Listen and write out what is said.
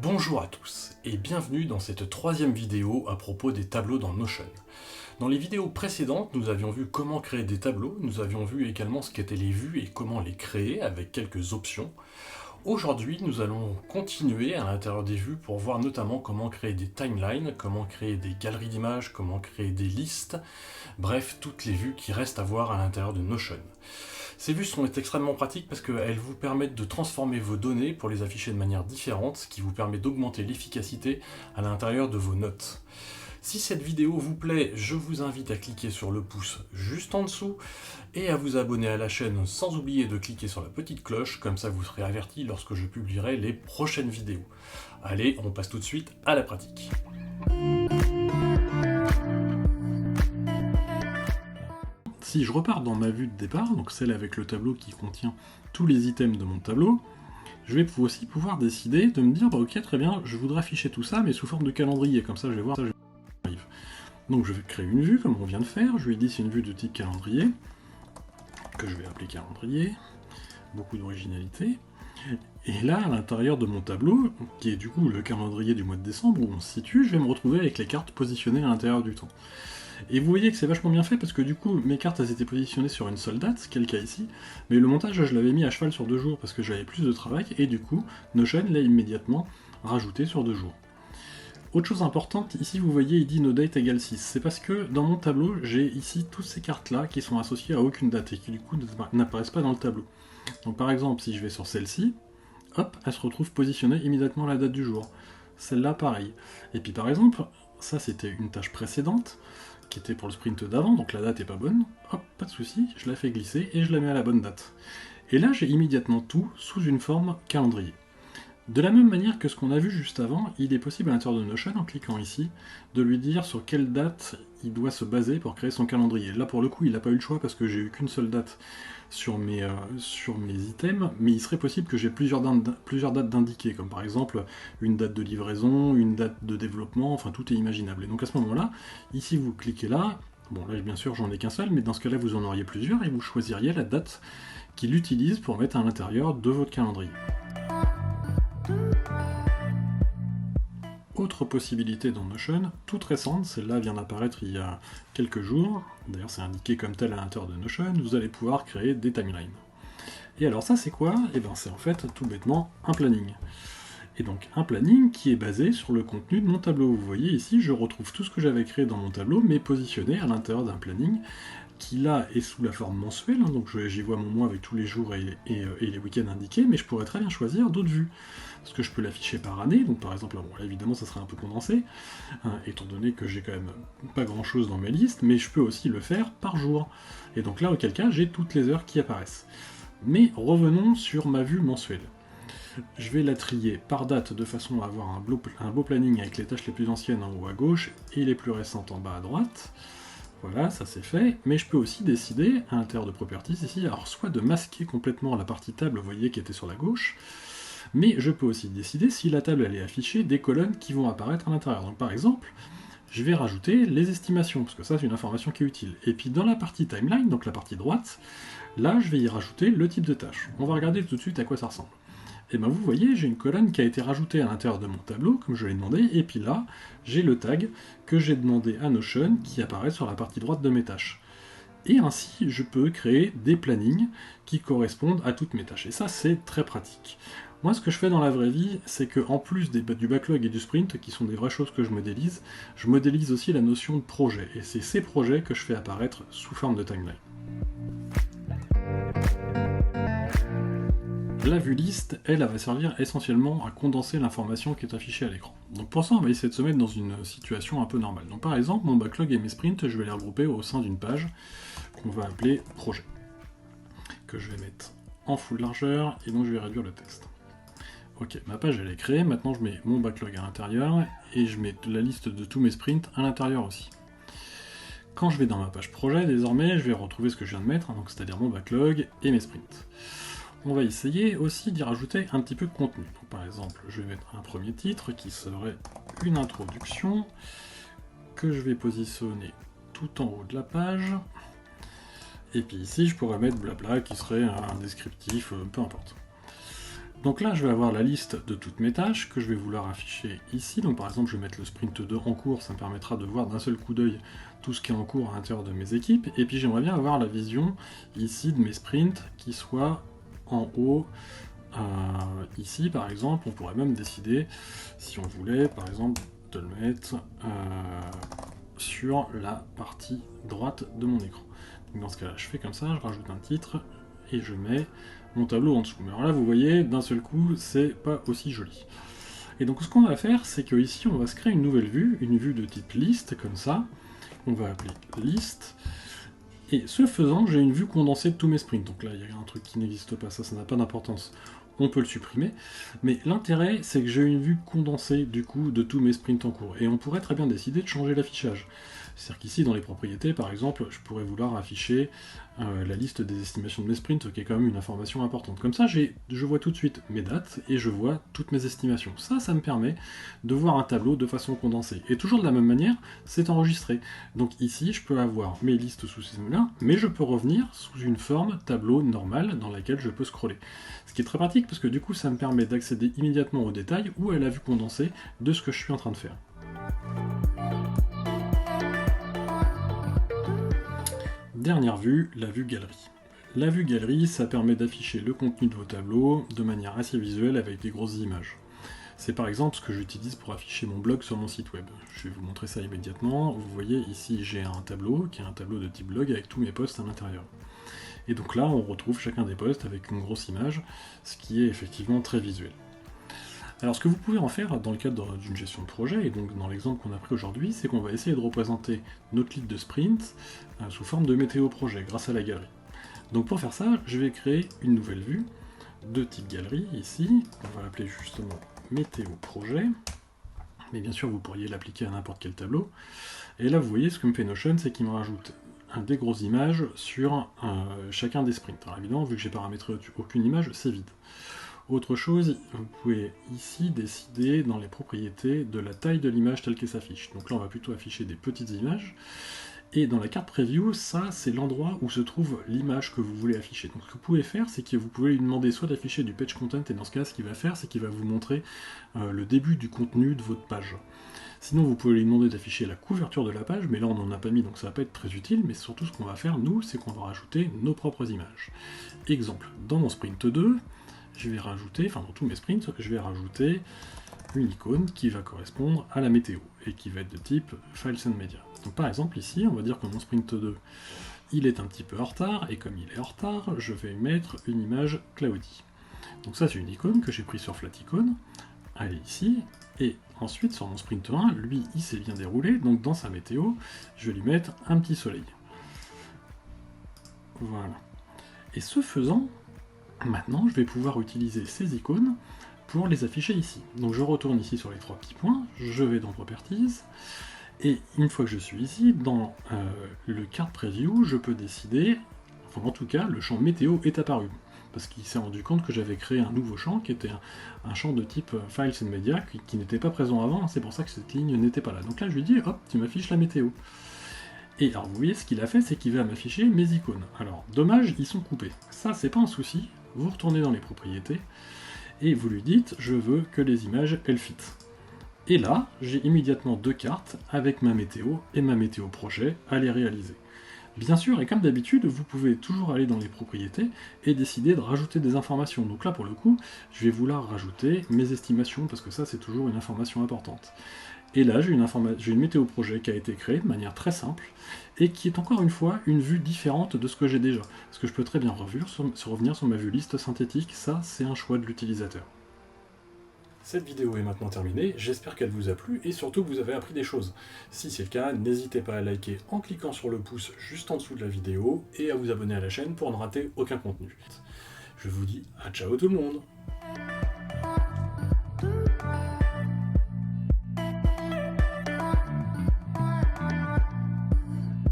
Bonjour à tous et bienvenue dans cette troisième vidéo à propos des tableaux dans Notion. Dans les vidéos précédentes, nous avions vu comment créer des tableaux, nous avions vu également ce qu'étaient les vues et comment les créer avec quelques options. Aujourd'hui, nous allons continuer à l'intérieur des vues pour voir notamment comment créer des timelines, comment créer des galeries d'images, comment créer des listes, bref, toutes les vues qui restent à voir à l'intérieur de Notion. Ces vues sont extrêmement pratiques parce qu'elles vous permettent de transformer vos données pour les afficher de manière différente, ce qui vous permet d'augmenter l'efficacité à l'intérieur de vos notes. Si cette vidéo vous plaît, je vous invite à cliquer sur le pouce juste en dessous et à vous abonner à la chaîne sans oublier de cliquer sur la petite cloche, comme ça vous serez averti lorsque je publierai les prochaines vidéos. Allez, on passe tout de suite à la pratique. Si je repars dans ma vue de départ, donc celle avec le tableau qui contient tous les items de mon tableau, je vais aussi pouvoir décider de me dire, bah ok très bien, je voudrais afficher tout ça, mais sous forme de calendrier, comme ça je vais voir ça. Donc je vais créer une vue, comme on vient de faire, je lui ai dit c'est une vue de type calendrier, que je vais appeler calendrier, beaucoup d'originalité. Et là, à l'intérieur de mon tableau, qui est du coup le calendrier du mois de décembre, où on se situe, je vais me retrouver avec les cartes positionnées à l'intérieur du temps. Et vous voyez que c'est vachement bien fait parce que du coup mes cartes elles étaient positionnées sur une seule date, ce qui est le cas ici, mais le montage je l'avais mis à cheval sur 2 jours parce que j'avais plus de travail et du coup Notion l'a immédiatement rajouté sur 2 jours. Autre chose importante, ici vous voyez il dit no date égale 6, c'est parce que dans mon tableau j'ai ici toutes ces cartes là qui sont associées à aucune date et qui du coup n'apparaissent pas dans le tableau. Donc par exemple si je vais sur celle-ci, hop, elle se retrouve positionnée immédiatement à la date du jour. Celle-là pareil. Et puis par exemple, ça c'était une tâche précédente, qui était pour le sprint d'avant, donc la date est pas bonne, hop, pas de souci, je la fais glisser et je la mets à la bonne date. Et là j'ai immédiatement tout sous une forme calendrier. De la même manière que ce qu'on a vu juste avant, il est possible à l'intérieur de Notion, en cliquant ici, de lui dire sur quelle date il doit se baser pour créer son calendrier. Là pour le coup il n'a pas eu le choix parce que j'ai eu qu'une seule date sur mes items, mais il serait possible que j'ai plusieurs dates d'indiquer, comme par exemple une date de livraison, une date de développement, enfin tout est imaginable. Et donc à ce moment-là, ici vous cliquez là, bon là bien sûr j'en ai qu'un seul, mais dans ce cas-là vous en auriez plusieurs, et vous choisiriez la date qu'il utilise pour mettre à l'intérieur de votre calendrier. Autre possibilité dans Notion, toute récente, celle-là vient d'apparaître il y a quelques jours, d'ailleurs c'est indiqué comme tel à l'intérieur de Notion, vous allez pouvoir créer des timelines. Et alors ça c'est quoi? Et bien c'est en fait tout bêtement un planning. Et donc un planning qui est basé sur le contenu de mon tableau. Vous voyez ici, je retrouve tout ce que j'avais créé dans mon tableau, mais positionné à l'intérieur d'un planning, qui là est sous la forme mensuelle, hein, donc j'y vois mon mois avec tous les jours et les week-ends indiqués, mais je pourrais très bien choisir d'autres vues. Parce que je peux l'afficher par année, donc par exemple, bon, là, évidemment ça serait un peu condensé, hein, étant donné que j'ai quand même pas grand chose dans mes listes, mais je peux aussi le faire par jour. Et donc là, auquel cas, j'ai toutes les heures qui apparaissent. Mais revenons sur ma vue mensuelle. Je vais la trier par date de façon à avoir un beau planning avec les tâches les plus anciennes en haut à gauche et les plus récentes en bas à droite. Voilà, ça c'est fait, mais je peux aussi décider, à l'intérieur de Properties ici, alors soit de masquer complètement la partie table, vous voyez, qui était sur la gauche, mais je peux aussi décider si la table elle est affichée des colonnes qui vont apparaître à l'intérieur. Donc par exemple, je vais rajouter les estimations, parce que ça c'est une information qui est utile. Et puis dans la partie timeline, donc la partie droite, là je vais y rajouter le type de tâche. On va regarder tout de suite à quoi ça ressemble. Et bien vous voyez, j'ai une colonne qui a été rajoutée à l'intérieur de mon tableau, comme je l'ai demandé, et puis là, j'ai le tag que j'ai demandé à Notion qui apparaît sur la partie droite de mes tâches. Et ainsi, je peux créer des plannings qui correspondent à toutes mes tâches. Et ça, c'est très pratique. Moi, ce que je fais dans la vraie vie, c'est qu'en plus du backlog et du sprint, qui sont des vraies choses que je modélise aussi la notion de projet. Et c'est ces projets que je fais apparaître sous forme de timeline. La vue liste, elle va servir essentiellement à condenser l'information qui est affichée à l'écran. Donc pour ça, on va essayer de se mettre dans une situation un peu normale. Donc par exemple, mon backlog et mes sprints, je vais les regrouper au sein d'une page qu'on va appeler projet, que je vais mettre en full largeur, et donc je vais réduire le texte. Ok, ma page elle est créée, maintenant je mets mon backlog à l'intérieur, et je mets la liste de tous mes sprints à l'intérieur aussi. Quand je vais dans ma page projet, désormais, je vais retrouver ce que je viens de mettre, hein, donc c'est-à-dire mon backlog et mes sprints. On va essayer aussi d'y rajouter un petit peu de contenu. Donc, par exemple, je vais mettre un premier titre qui serait une introduction que je vais positionner tout en haut de la page. Et puis ici, je pourrais mettre blabla qui serait un descriptif, peu importe. Donc là, je vais avoir la liste de toutes mes tâches que je vais vouloir afficher ici. Donc par exemple, je vais mettre le sprint 2 en cours, ça me permettra de voir d'un seul coup d'œil tout ce qui est en cours à l'intérieur de mes équipes. Et puis j'aimerais bien avoir la vision ici de mes sprints qui soit en haut. Ici, par exemple, on pourrait même décider, si on voulait, par exemple, de le mettre sur la partie droite de mon écran. Donc dans ce cas-là, je fais comme ça, je rajoute un titre et je mets mon tableau en dessous. Mais alors là, vous voyez, d'un seul coup, c'est pas aussi joli. Et donc ce qu'on va faire, c'est que ici, on va se créer une nouvelle vue, une vue de type liste, comme ça. On va appeler liste. Et ce faisant, j'ai une vue condensée de tous mes sprints. Donc là, il y a un truc qui n'existe pas, ça n'a pas d'importance. On peut le supprimer. Mais l'intérêt, c'est que j'ai une vue condensée, du coup, de tous mes sprints en cours. Et on pourrait très bien décider de changer l'affichage. C'est-à-dire qu'ici, dans les propriétés, par exemple, je pourrais vouloir afficher la liste des estimations de mes sprints, qui est quand même une information importante. Comme ça, je vois tout de suite mes dates et je vois toutes mes estimations. Ça me permet de voir un tableau de façon condensée. Et toujours de la même manière, c'est enregistré. Donc ici, je peux avoir mes listes sous ces là, mais je peux revenir sous une forme tableau normale dans laquelle je peux scroller. Ce qui est très pratique parce que du coup, ça me permet d'accéder immédiatement aux détails ou à la vue condensée de ce que je suis en train de faire. Dernière vue, la vue galerie. La vue galerie, ça permet d'afficher le contenu de vos tableaux de manière assez visuelle avec des grosses images. C'est par exemple ce que j'utilise pour afficher mon blog sur mon site web. Je vais vous montrer ça immédiatement. Vous voyez ici, j'ai un tableau qui est un tableau de type blog avec tous mes posts à l'intérieur. Et donc là, on retrouve chacun des posts avec une grosse image, ce qui est effectivement très visuel. Alors ce que vous pouvez en faire dans le cadre d'une gestion de projet, et donc dans l'exemple qu'on a pris aujourd'hui, c'est qu'on va essayer de représenter notre lead de sprint sous forme de météo projet grâce à la galerie. Donc pour faire ça, je vais créer une nouvelle vue de type galerie ici, on va l'appeler justement météo projet, mais bien sûr vous pourriez l'appliquer à n'importe quel tableau. Et là vous voyez ce que me fait Notion, c'est qu'il me rajoute des grosses images sur chacun des sprints. Alors évidemment, vu que j'ai paramétré aucune image, c'est vide. Autre chose, vous pouvez ici décider dans les propriétés de la taille de l'image telle qu'elle s'affiche. Donc là, on va plutôt afficher des petites images. Et dans la carte preview, ça, c'est l'endroit où se trouve l'image que vous voulez afficher. Donc ce que vous pouvez faire, c'est que vous pouvez lui demander soit d'afficher du page content, et dans ce cas, ce qu'il va faire, c'est qu'il va vous montrer le début du contenu de votre page. Sinon, vous pouvez lui demander d'afficher la couverture de la page, mais là, on n'en a pas mis, donc ça va pas être très utile, mais surtout, ce qu'on va faire, nous, c'est qu'on va rajouter nos propres images. Exemple, dans mon sprint 2, je vais rajouter, enfin dans tous mes sprints, je vais rajouter une icône qui va correspondre à la météo et qui va être de type Files and Media. Donc par exemple ici, on va dire que mon sprint 2, il est un petit peu en retard, et comme il est en retard, je vais mettre une image cloudy. Donc ça c'est une icône que j'ai prise sur Flaticon, elle est ici, et ensuite sur mon sprint 1, lui il s'est bien déroulé, donc dans sa météo, je vais lui mettre un petit soleil. Voilà. Et ce faisant, maintenant, je vais pouvoir utiliser ces icônes pour les afficher ici. Donc je retourne ici sur les trois petits points, je vais dans Properties, et une fois que je suis ici, dans le Card Preview, je peux décider, enfin en tout cas, le champ météo est apparu, parce qu'il s'est rendu compte que j'avais créé un nouveau champ qui était un champ de type Files and Media qui n'était pas présent avant, c'est pour ça que cette ligne n'était pas là. Donc là, je lui dis, hop, tu m'affiches la météo. Et alors vous voyez, ce qu'il a fait, c'est qu'il va m'afficher mes icônes. Alors, dommage, ils sont coupés. Ça, c'est pas un souci. Vous retournez dans les propriétés, et vous lui dites, je veux que les images, elles fit. Et là, j'ai immédiatement deux cartes avec ma météo et ma météo projet à les réaliser. Bien sûr, et comme d'habitude, vous pouvez toujours aller dans les propriétés et décider de rajouter des informations. Donc là, pour le coup, je vais vouloir rajouter mes estimations, parce que ça, c'est toujours une information importante. Et là, j'ai une météo projet qui a été créée de manière très simple, et qui est encore une fois une vue différente de ce que j'ai déjà. Parce que je peux très bien revenir sur ma vue liste synthétique, ça, c'est un choix de l'utilisateur. Cette vidéo est maintenant terminée, j'espère qu'elle vous a plu et surtout que vous avez appris des choses. Si c'est le cas, n'hésitez pas à liker en cliquant sur le pouce juste en dessous de la vidéo et à vous abonner à la chaîne pour ne rater aucun contenu. Je vous dis à ciao tout le monde!